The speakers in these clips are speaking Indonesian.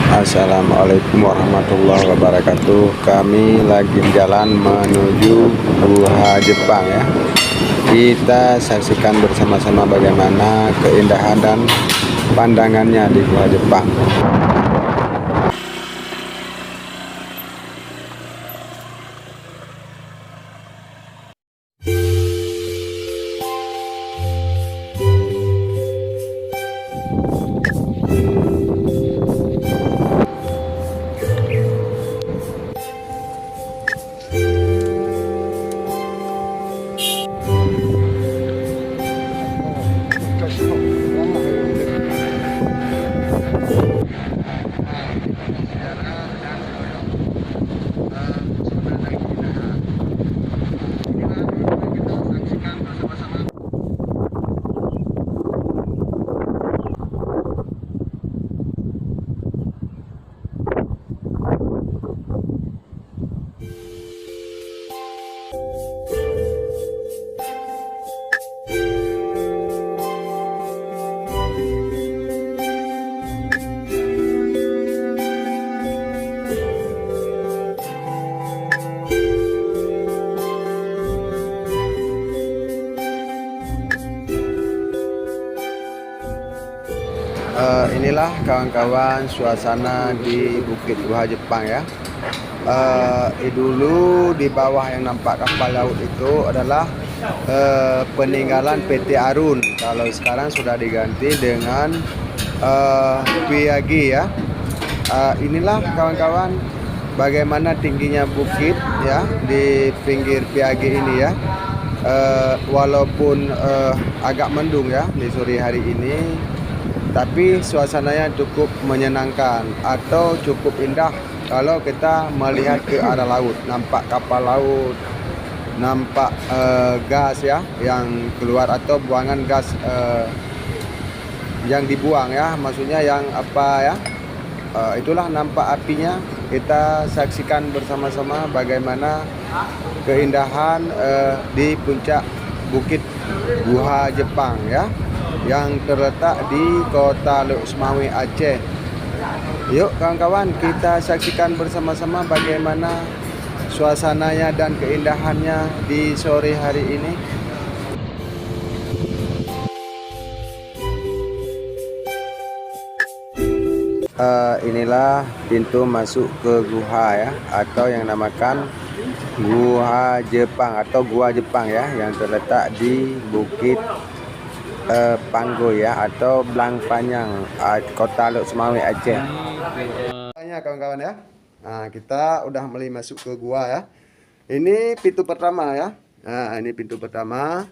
Assalamualaikum warahmatullahi wabarakatuh. Kami lagi jalan menuju Gua Jepang ya. Kita saksikan bersama-sama bagaimana keindahan dan pandangannya di Gua Jepang. Inilah kawan-kawan suasana di Bukit Gua Jepang ya. Dulu di bawah yang nampak kapal laut itu adalah peninggalan PT Arun. Kalau sekarang sudah diganti dengan Piagi ya. Inilah kawan-kawan bagaimana tingginya bukit ya di pinggir Piagi ini ya. Walaupun agak mendung ya di sore hari ini, tapi suasananya cukup menyenangkan atau cukup indah kalau kita melihat ke arah laut. Nampak kapal laut, nampak gas ya yang keluar atau buangan gas yang dibuang ya, maksudnya yang apa ya, itulah nampak apinya. Kita saksikan bersama-sama bagaimana keindahan di puncak Bukit Gua Jepang ya, yang terletak di Kota Lok Sumawe, Aceh. Yuk kawan-kawan, kita saksikan bersama-sama bagaimana suasananya dan keindahannya di sore hari ini. Inilah pintu masuk ke gua ya, atau yang namakan Gua Jepang atau Gua Jepang ya, yang terletak di Bukit Panggo ya, atau Blang Panjang, Kota Lok Sumawe, Aceh. Kawan-kawan ya, nah kita udah mulai masuk ke gua ya. Ini pintu pertama ya. Nah ini pintu pertama.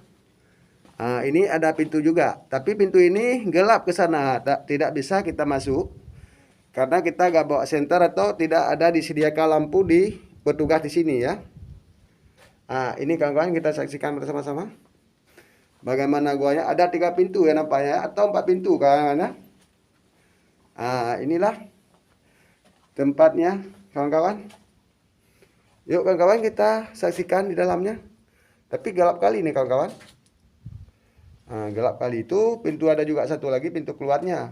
Nah, ini ada pintu juga, tapi pintu ini gelap ke sana, tidak bisa kita masuk karena kita gak bawa senter atau tidak ada disediakan lampu di petugas di sini ya. Nah ini kawan-kawan, kita saksikan bersama-sama bagaimana guanya. Ada 3 pintu ya nampaknya, atau 4 pintu kawan-kawan ya. Nah inilah tempatnya kawan-kawan. Yuk kawan-kawan, kita saksikan di dalamnya. Tapi gelap kali nih kawan-kawan. Nah, gelap kali itu. Pintu ada juga satu lagi pintu keluarnya.